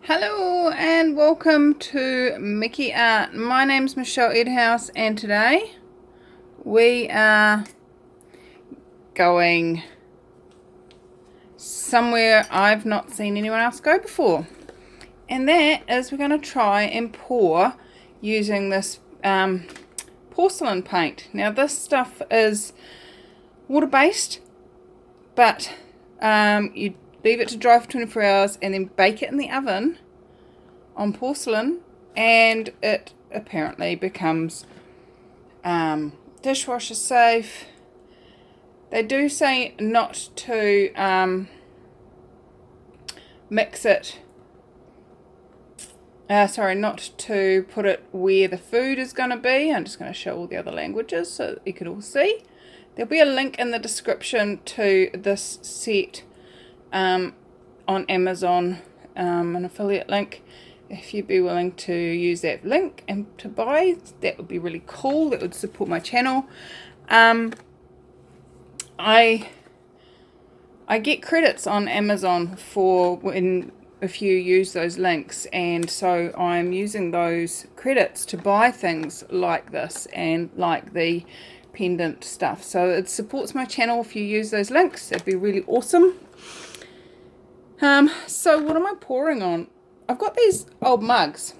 Hello and welcome to Mickey Art. My name's Michelle Edhouse and today we are going somewhere I've not seen anyone else go before, and that is we're going to try and pour using this porcelain paint. Now this stuff is water-based, but you leave it to dry for 24 hours and then bake it in the oven on porcelain, and it apparently becomes dishwasher safe. They do say not to mix it, not to put it where the food is going to be. I'm just going to show all the other languages so that you can all see. There'll be a link in the description to this set on Amazon, an affiliate link. If you'd be willing to use that link and to buy, that would be really cool. That would support my channel. I get credits on Amazon for if you use those links, and so I'm using those credits to buy things like this and like the pendant stuff. So it supports my channel if you use those links. That'd be really awesome. So what am I pouring on? I've got these old mugs,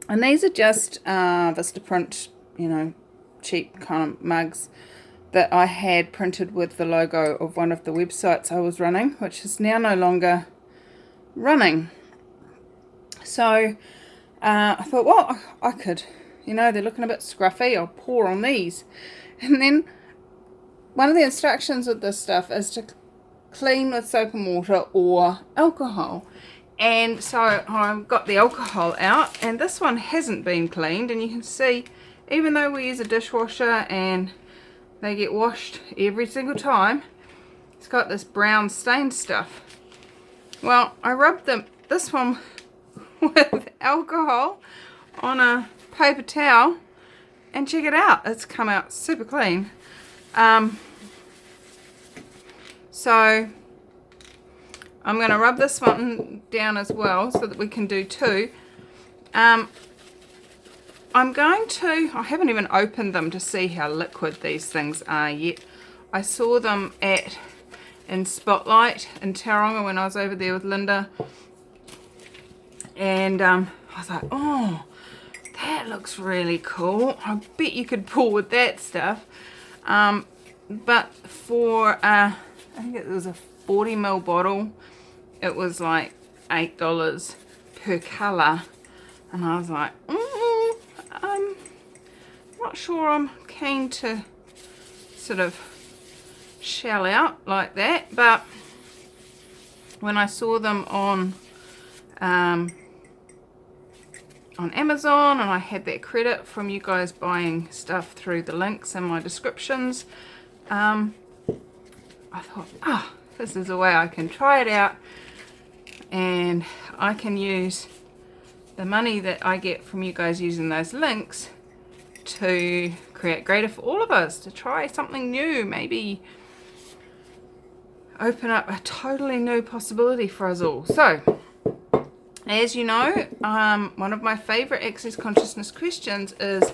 and these are just Vistaprint, cheap kind of mugs that I had printed with the logo of one of the websites I was running, which is now no longer running. So I thought, well, I could, they're looking a bit scruffy, I'll pour on these. And then one of the instructions with this stuff is to clean with soap and water or alcohol. And so I've got the alcohol out, and this one hasn't been cleaned, and you can see, even though we use a dishwasher and they get washed every single time, it's got this brown stain stuff. Well, I rubbed this one with alcohol on a paper towel, and check it out, it's come out super clean. So I'm going to rub this one down as well so that we can do two. I haven't even opened them to see how liquid these things are yet. I saw them in Spotlight in Tauranga when I was over there with Linda, and I was like, oh, that looks really cool. I bet you could pull with that stuff. But for I think it was a 40ml bottle, it was like $8 per colour, and I was like, I'm not sure I'm keen to sort of shell out like that. But when I saw them on Amazon, and I had that credit from you guys buying stuff through the links in my descriptions, I thought, this is a way I can try it out, and I can use the money that I get from you guys using those links to create greater for all of us, to try something new, maybe open up a totally new possibility for us all. So, as you know, one of my favorite Access Consciousness questions is,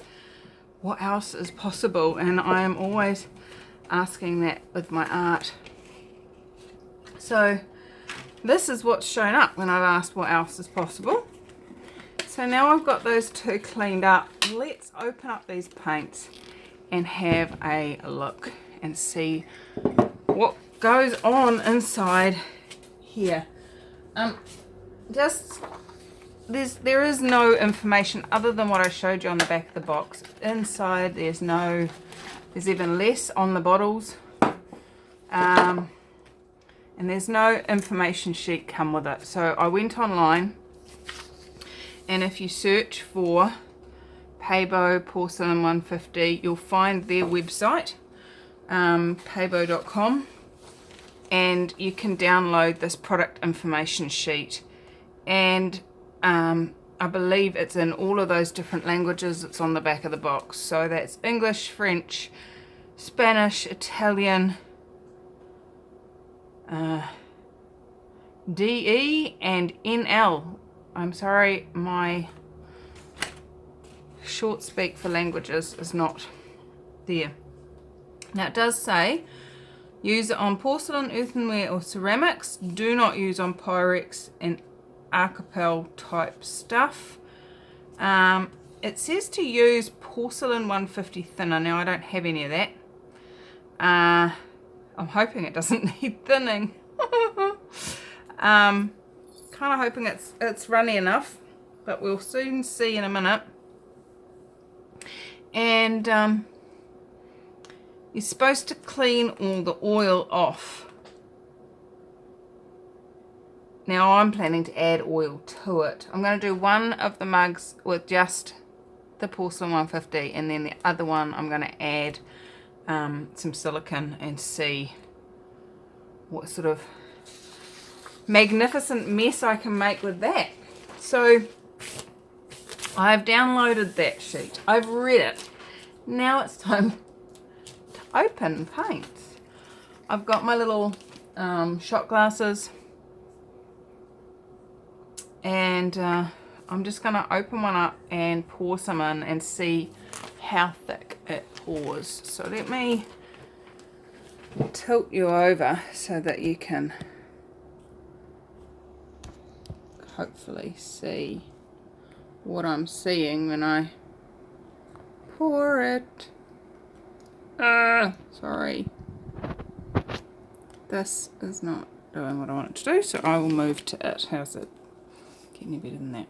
what else is possible? And I am always asking that with my art. So this is what's shown up when I've asked what else is possible. So now I've got those two cleaned up, let's open up these paints and have a look and see what goes on inside here. There is no information other than what I showed you on the back of the box. Inside there's even less on the bottles, and there's no information sheet come with it. So I went online, and if you search for Pebeo Porcelain 150, you'll find their website, pebeo.com, and you can download this product information sheet, and I believe it's in all of those different languages. It's on the back of the box, so that's English, French, Spanish, Italian, DE and NL. I'm sorry, my short speak for languages is not there. Now it does say, use it on porcelain, earthenware or ceramics. Do not use on Pyrex and Acrylic type stuff. It says to use porcelain 150 thinner. Now I don't have any of that. I'm hoping it doesn't need thinning. Kind of hoping it's runny enough, but we'll soon see in a minute. And you're supposed to clean all the oil off. Now I'm planning to add oil to it. I'm going to do one of the mugs with just the porcelain 150, and then the other one I'm going to add some silicone and see what sort of magnificent mess I can make with that. So I've downloaded that sheet. I've read it. Now it's time to open paints. I've got my little shot glasses, and I'm just going to open one up and pour some in and see how thick it pours. So let me tilt you over so that you can hopefully see what I'm seeing when I pour it. Sorry. This is not doing what I want it to do, so I will move to it. How's it? Get any better than that?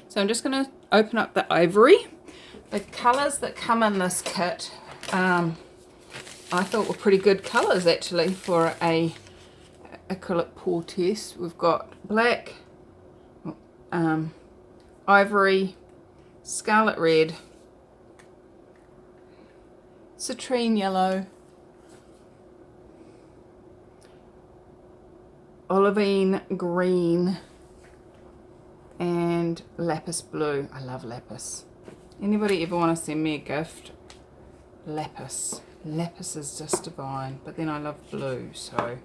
So I'm just going to open up the ivory. The colours that come in this kit, I thought were pretty good colours actually for a acrylic pour test. We've got black, ivory, scarlet red, citrine yellow, olivine green, and lapis blue. I love lapis. Anybody ever want to send me a gift? Lapis. Lapis is just divine. But then I love blue, so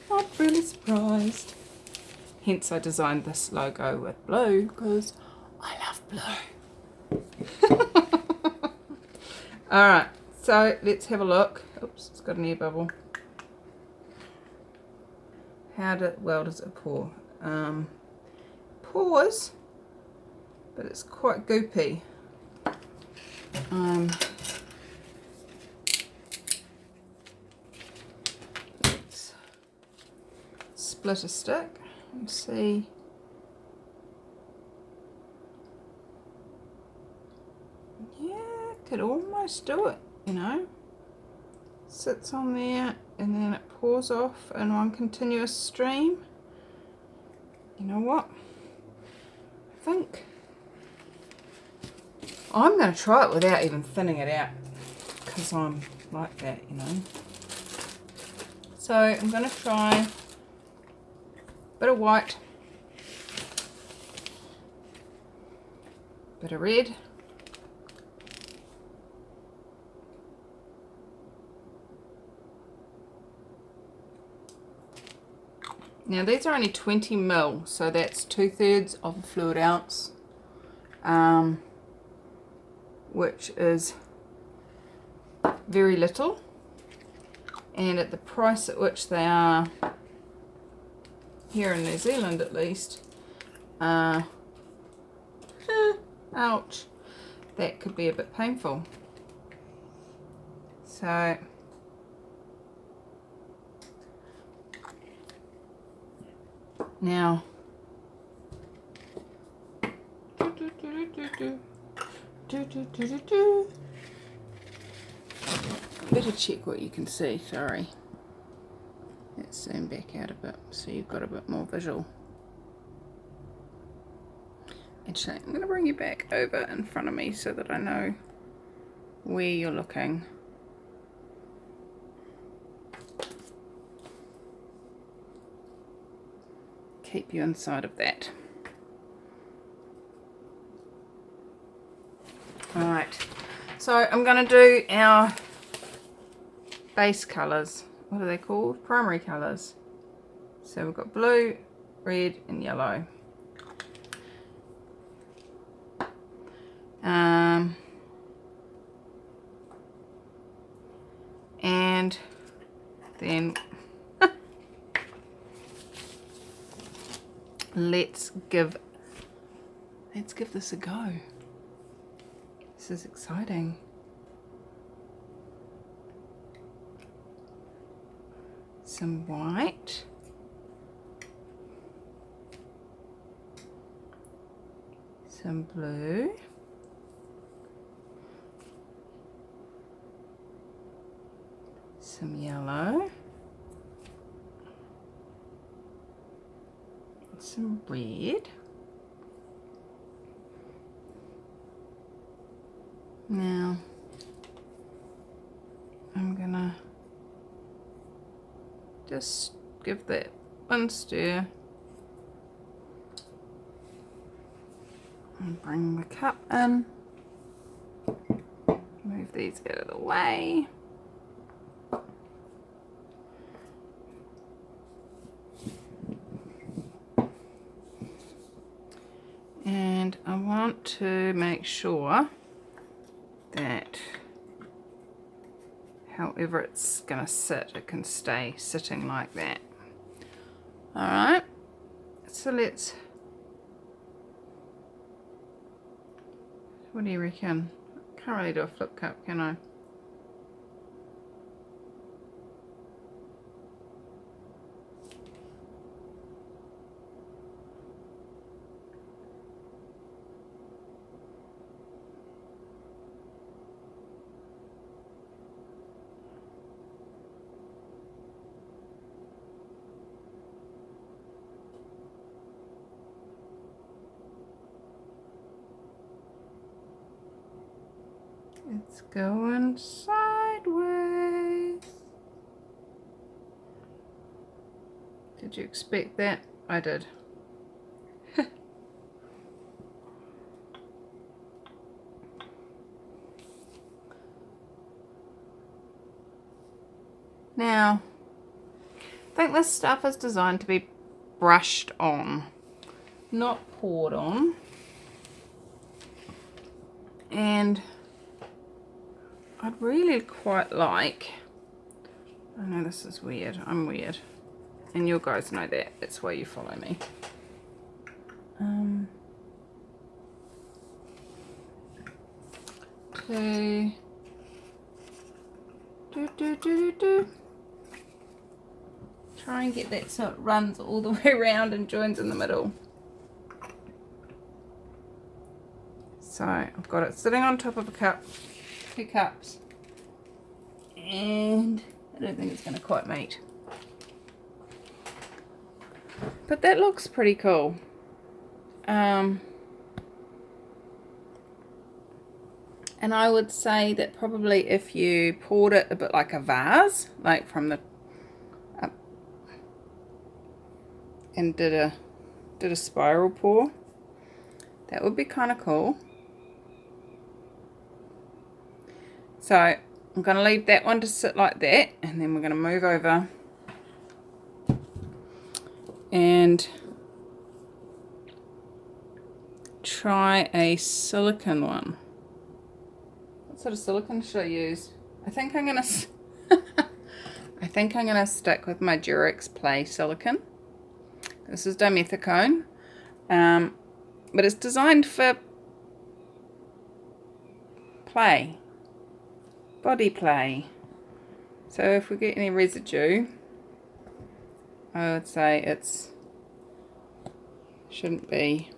not really surprised. Hence I designed this logo with blue, because I love blue. Alright, so let's have a look. Oops, it's got an air bubble. How well does it pour? Pours, but it's quite goopy. Let's split a stick and see. Yeah, could almost do it, you know. Sits on there and then it pours off in one continuous stream. You know what? I think I'm going to try it without even thinning it out, because I'm like that, you know. So I'm going to try a bit of white, bit of red, now these are only 20 ml, so that's 2/3 of a fluid ounce, which is very little, and at the price at which they are here in New Zealand at least, ouch, that could be a bit painful. So now better check what you can see, sorry. Let's zoom back out a bit so you've got a bit more visual. Actually, I'm going to bring you back over in front of me so that I know where you're looking. Keep you inside of that. Alright, so I'm going to do our base colours. What are they called? Primary colours. So we've got blue, red and yellow. And then let's give this a go. This is exciting. Some white. Some blue. Some yellow. Some red. Now I'm gonna just give that one stir and bring the cup in. Move these out of the way. And I want to make sure that however it's going to sit, it can stay sitting like that. Alright, so let's, what do you reckon? Can't really do a flip cup, can I? It's going sideways. Did you expect that? I did. Now, I think this stuff is designed to be brushed on, not poured on. And I'd really quite like, I know this is weird, I'm weird, and you guys know that, that's why you follow me. Try and get that so it runs all the way around and joins in the middle. So I've got it sitting on top of a cup, 2 cups, and I don't think it's going to quite meet. But that looks pretty cool. And I would say that probably if you poured it a bit like a vase, like from the up, and did a spiral pour, that would be kind of cool. So I'm going to leave that one to sit like that, and then we're going to move over and try a silicone one. What sort of silicone should I use? I think I'm going to stick with my Durex Play silicone. This is dimethicone, but it's designed for play. Body play. So if we get any residue, I would say it's shouldn't be.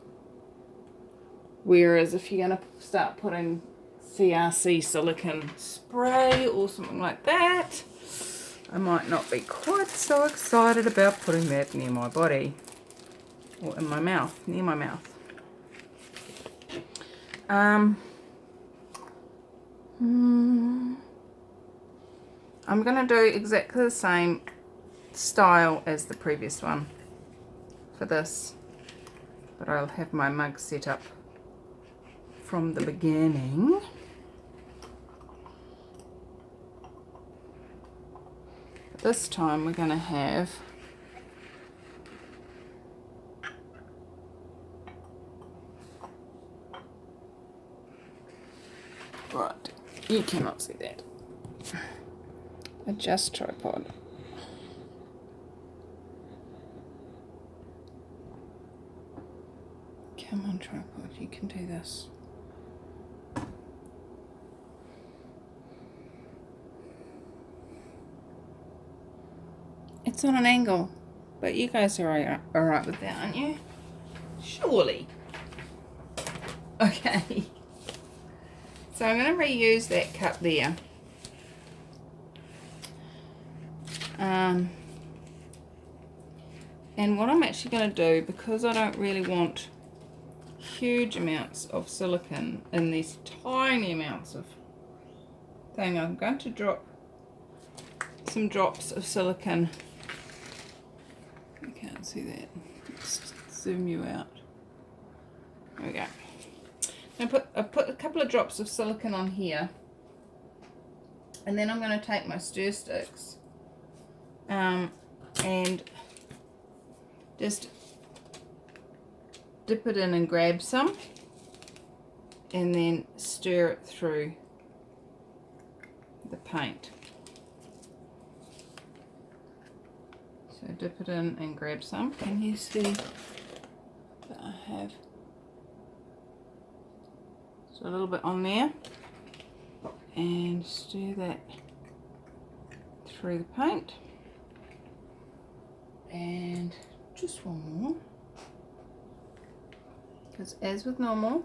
Whereas if you're going to start putting CRC silicone spray or something like that, I might not be quite so excited about putting that near my body or in my mouth, near my mouth. I'm going to do exactly the same style as the previous one for this, but I'll have my mug set up from the beginning. But this time we're going to have Right, you cannot see that. Adjust tripod. Come on, tripod, you can do this. It's on an angle, but you guys are alright with that, aren't you? Surely. Okay. So I'm going to reuse that cup there. And what I'm actually going to do, because I don't really want huge amounts of silicone in these tiny amounts of thing, I'm going to drop some drops of silicone. You can't see that. Let's zoom you out. There we go. I put a couple of drops of silicone on here, and then I'm going to take my stir sticks and just dip it in and grab some, and then stir it through the paint. So dip it in and grab some. Can you see that I have so a little bit on there, and stir that through the paint, and just one more, because as with normal,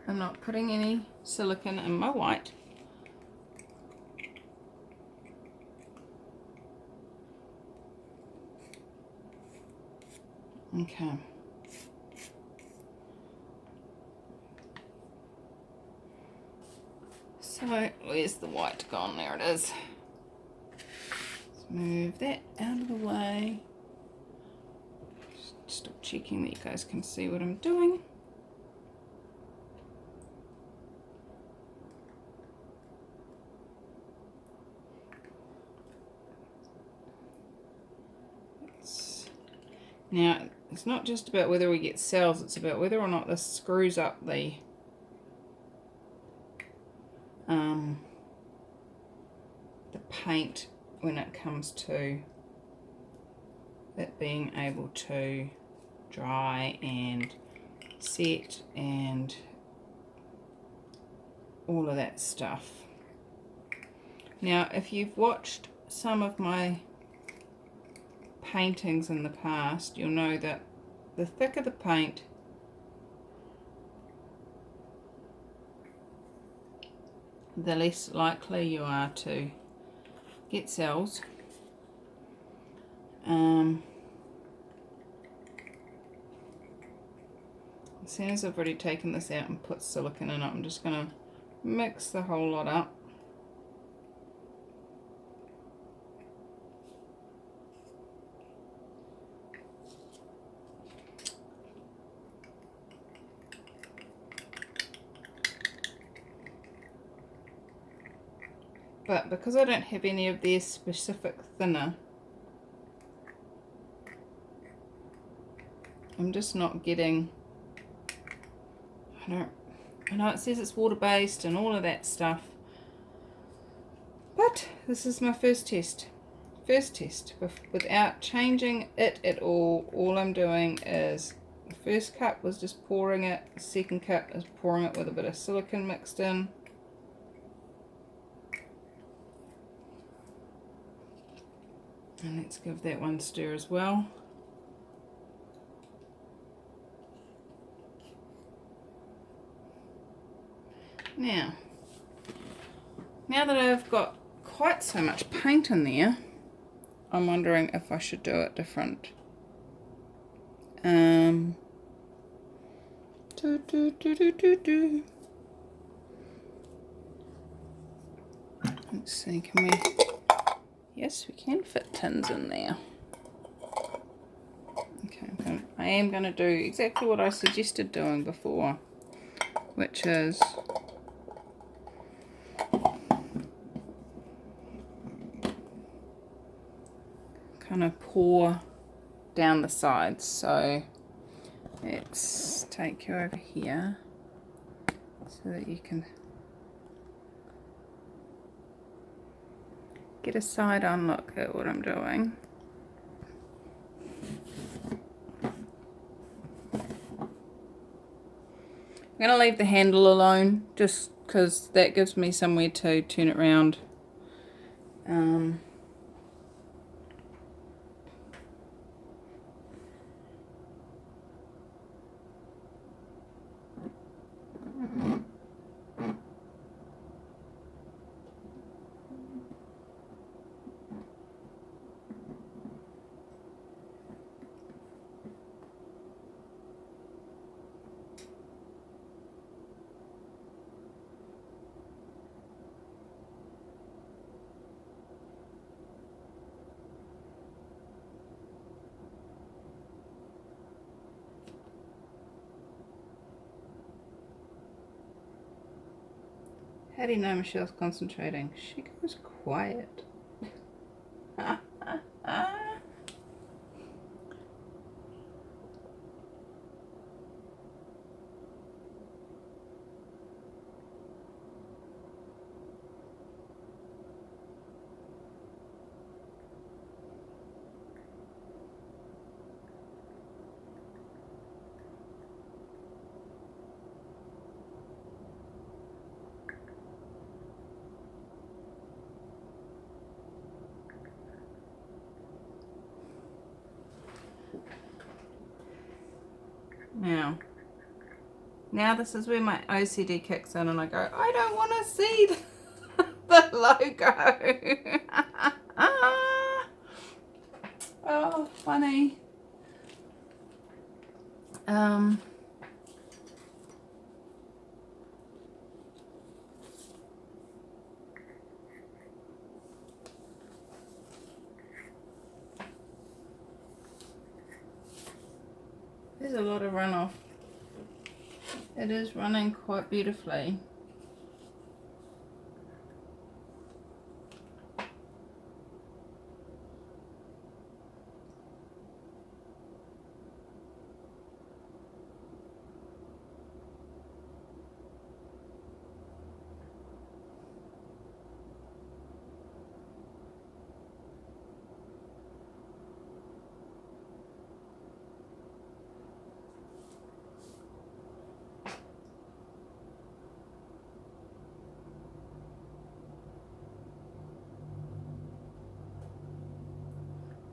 I'm not putting any silicone in my white. Okay. So where's the white gone? There it is. Let's move that out of the way. Stop checking that you guys can see what I'm doing. Now, it's not just about whether we get cells, it's about whether or not this screws up the paint when it comes to it being able to dry and set and all of that stuff. Now, if you've watched some of my paintings in the past, you'll know that the thicker the paint, the less likely you are to get cells. As soon as I've already taken this out and put silicone in it, I'm just going to mix the whole lot up. But because I don't have any of their specific thinner, I'm just not getting, I know it says it's water-based and all of that stuff, but this is my first test. Without changing it at all. All I'm doing is, the first cup was just pouring it, the second cup is pouring it with a bit of silicone mixed in. And let's give that one stir as well. Now that I've got quite so much paint in there, I'm wondering if I should do it different. Let's see, can we... Yes, we can fit tins in there. Okay, I am going to do exactly what I suggested doing before, which is kind of pour down the sides. So let's take you over here so that you can get a side on look at what I'm doing. I'm going to leave the handle alone just because that gives me somewhere to turn it around. How do you know Michelle's concentrating? She goes quiet. Now this is where my OCD kicks in and I go, I don't want to see the logo. Oh, funny. There's a lot of runoff. It is running quite beautifully.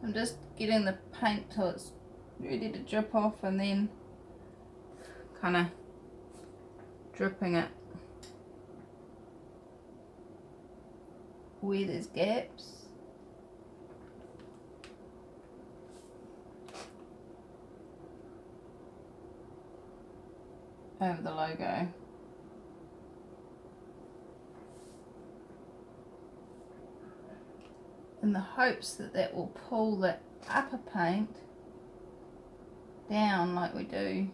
I'm just getting the paint till it's ready to drip off and then kind of dripping it where there's gaps. Over the logo. In the hopes that that will pull the upper paint down like we do.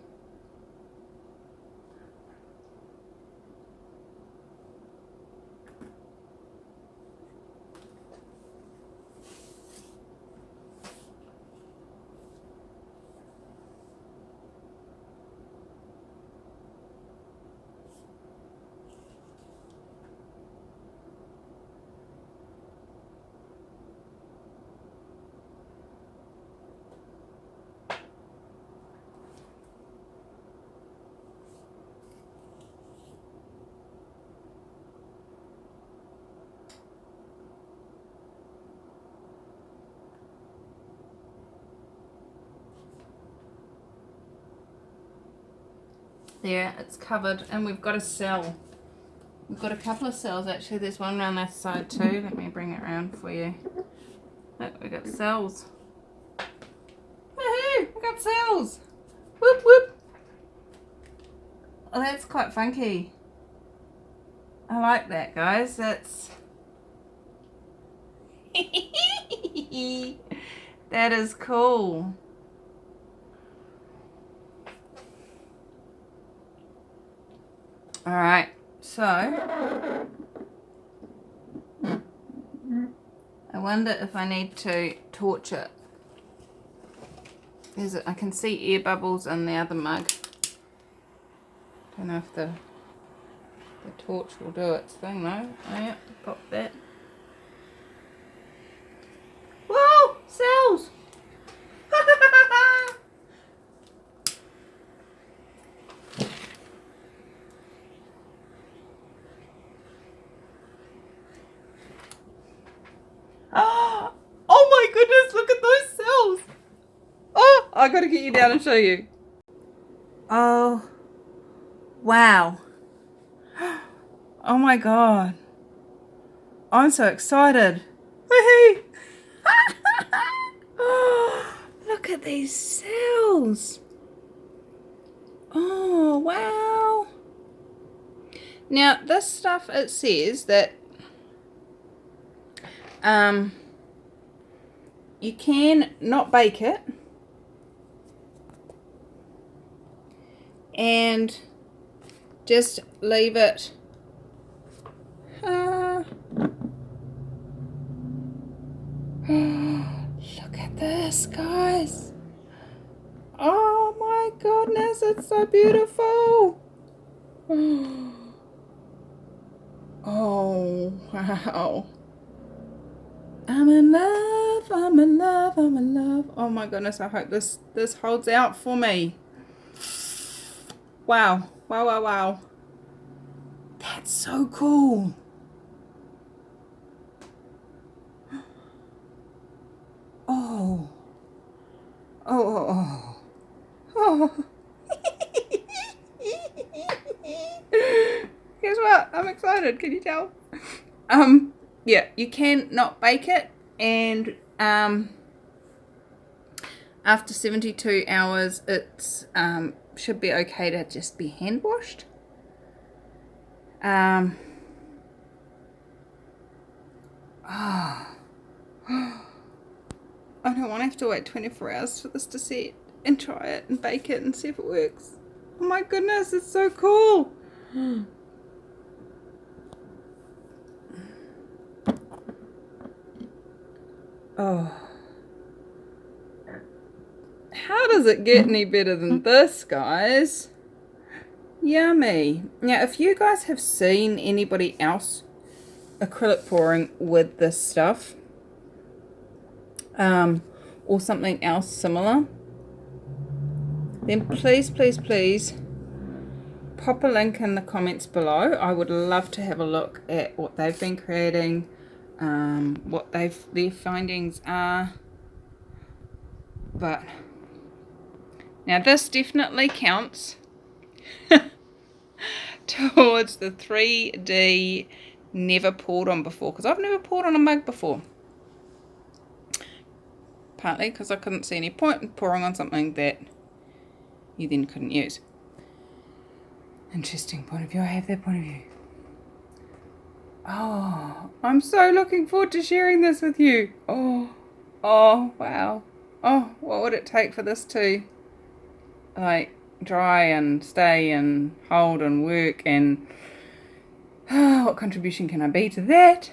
There, it's covered, and we've got a cell. We've got a couple of cells actually. There's one around that side too. Let me bring it around for you. Look, we got cells. Woohoo! We got cells. Whoop whoop. Oh, that's quite funky. I like that, guys. That's that is cool. All right, so I wonder if I need to torch it. I can see air bubbles in the other mug. Don't know if the The torch will do its thing though. Oh yeah, pop that. Whoa! Cells! Oh my goodness, look at those cells! Oh, I gotta get you down and show you. Oh, wow. Oh my god. I'm so excited. Woohoo! Look at these cells. Oh, wow. Now, this stuff, it says that you can not bake it and just leave it look at this, guys. Oh my goodness, it's so beautiful. Oh wow. I'm in love, I'm in love, I'm in love. Oh my goodness, I hope this holds out for me. Wow, wow, wow, wow. That's so cool. Oh. Oh, oh, oh. Guess what? I'm excited. Can you tell? Yeah, you can not bake it, and after 72 hours, it's should be okay to just be hand washed. I don't want to have to wait 24 hours for this to set and try it and bake it and see if it works. Oh my goodness, it's so cool. Oh. How does it get any better than this, guys? Yummy. Now, if you guys have seen anybody else acrylic pouring with this stuff, or something else similar, then please pop a link in the comments below. I would love to have a look at what they've been creating, what their findings are. But now this definitely counts towards the 3D never poured on before, because I've never poured on a mug before. Partly because I couldn't see any point in pouring on something that you then couldn't use. Interesting point of view. I have that point of view. Oh, I'm so looking forward to sharing this with you. Oh, wow. Oh, what would it take for this to like dry and stay and hold and work, and what contribution can I be to that?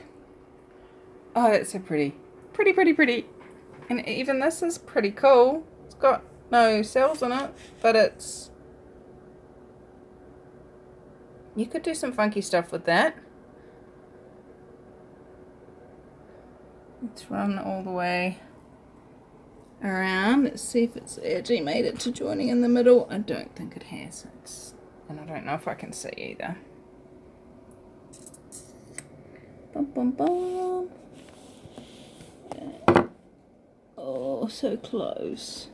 Oh, that's so pretty. Pretty. And even this is pretty cool. It's got no cells in it, but it's... You could do some funky stuff with that. Let's run all the way around. Let's see if it's actually made it to joining in the middle. I don't think it has. And I don't know if I can see either. Bum, bum, bum. Oh, so close.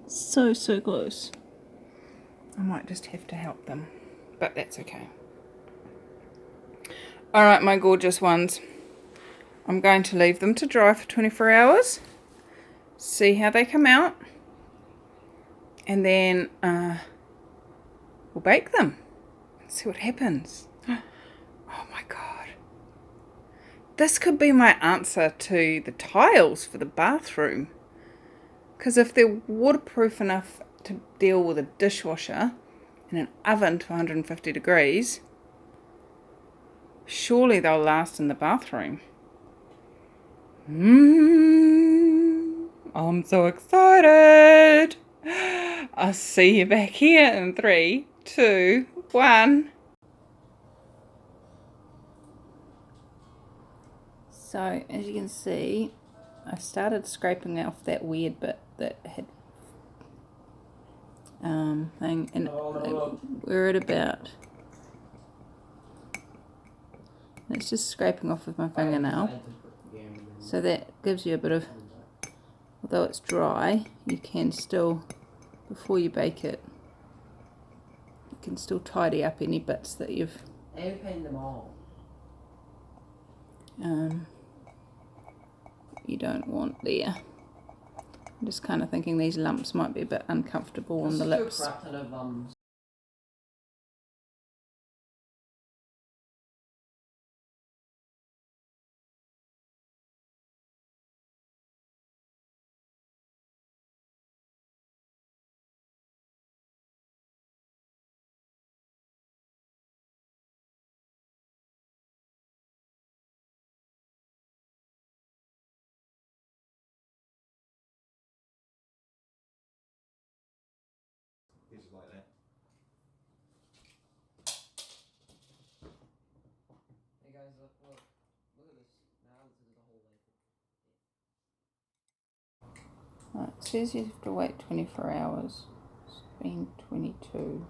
So close. I might just have to help them, but that's okay. Alright, my gorgeous ones. I'm going to leave them to dry for 24 hours. See how they come out. And then we'll bake them. See what happens. Oh my god. This could be my answer to the tiles for the bathroom. Because if they're waterproof enough to deal with a dishwasher in an oven to 150 degrees, surely they'll last in the bathroom. I'm so excited. I'll see you back here in 3, 2, 1. So as you can see, I started scraping off that weird bit that had thing, and we're at about, it's just scraping off with my fingernail, so that gives you a bit of, although it's dry, you can still, before you bake it, you can still tidy up any bits that you've you don't want there. I'm just kind of thinking these lumps might be a bit uncomfortable on the lips. Like that. Hey guys, look at this. Now this is the whole way. Right, it says you have to wait 24 hours. It's been 22.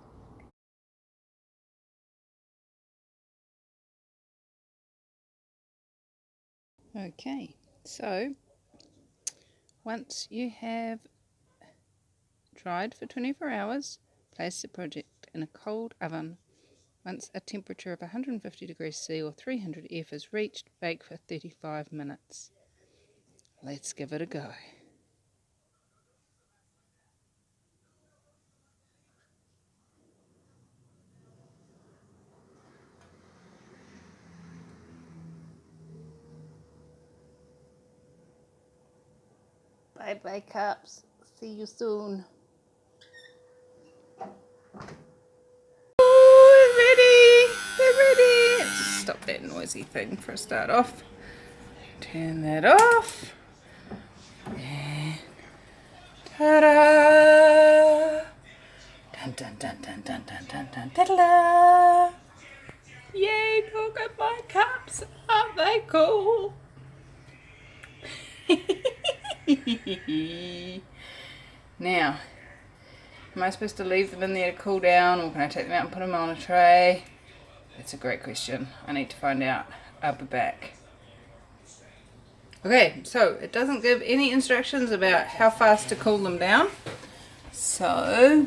Okay, so once you have dried for 24 hours, place the project in a cold oven. Once a temperature of 150 degrees C or 300 F is reached, bake for 35 minutes. Let's give it a go. Bye bye cups. See you soon. Oh, they're ready. Let's just stop that noisy thing for a start off. Turn that off. And ta-da! Dun dun dun dun dun dun dun dun ta-da! Yay, look at my cups. Aren't they cool? Now, am I supposed to leave them in there to cool down, or can I take them out and put them on a tray? That's a great question. I need to find out. I'll be back. Okay, so it doesn't give any instructions about how fast to cool them down. So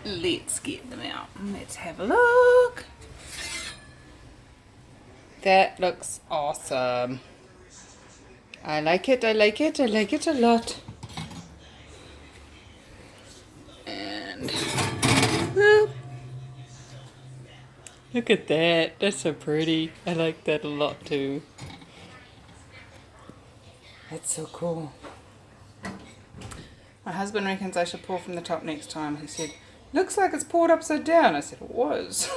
let's get them out. Let's have a look. That looks awesome. I like it, I like it, I like it a lot. And whoop. Look at that, that's so pretty. I like that a lot too. That's so cool. My husband reckons I should pour from the top next time. He said, looks like it's poured upside down. I said, it was.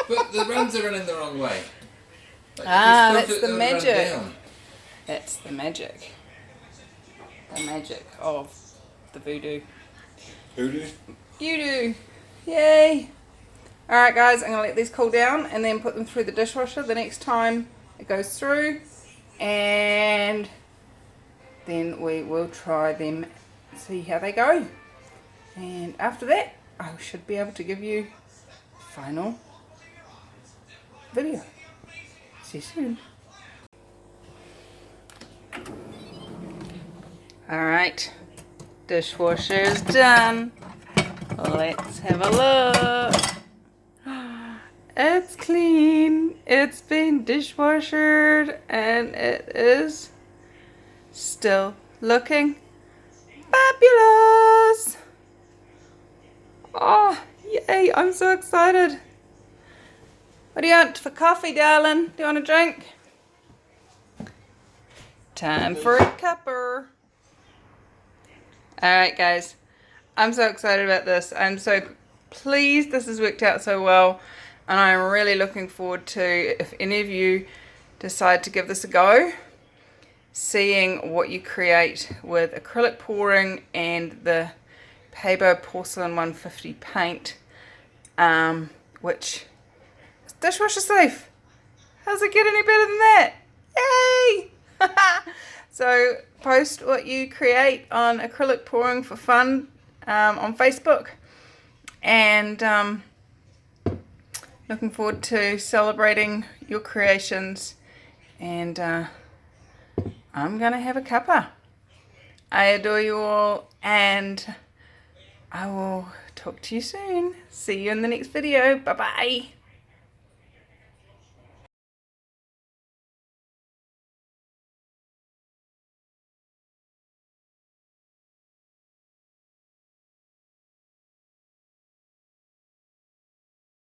But the runs are running the wrong way. Like that's the magic. That's the magic. The magic of the voodoo. Voodoo? You do. Yay. Alright guys, I'm going to let these cool down and then put them through the dishwasher the next time it goes through. And then we will try them, see how they go. And after that, I should be able to give you a final video. See you soon. Alright, dishwasher is done. Let's have a look. It's clean. It's been dishwashered and it is still looking fabulous. Oh, yay, I'm so excited. What do you want for coffee, darling? Do you want a drink? Time for a cupper. Alright guys, I'm so excited about this. I'm so pleased this has worked out so well, and I'm really looking forward to, if any of you decide to give this a go, seeing what you create with acrylic pouring and the Pebeo Porcelaine 150 paint, which is dishwasher safe. How's it get any better than that? Yay! So post what you create on Acrylic Pouring for Fun on Facebook, and looking forward to celebrating your creations. And I'm gonna have a cuppa. I adore you all, and I will talk to you soon. See you in the next video. Bye bye.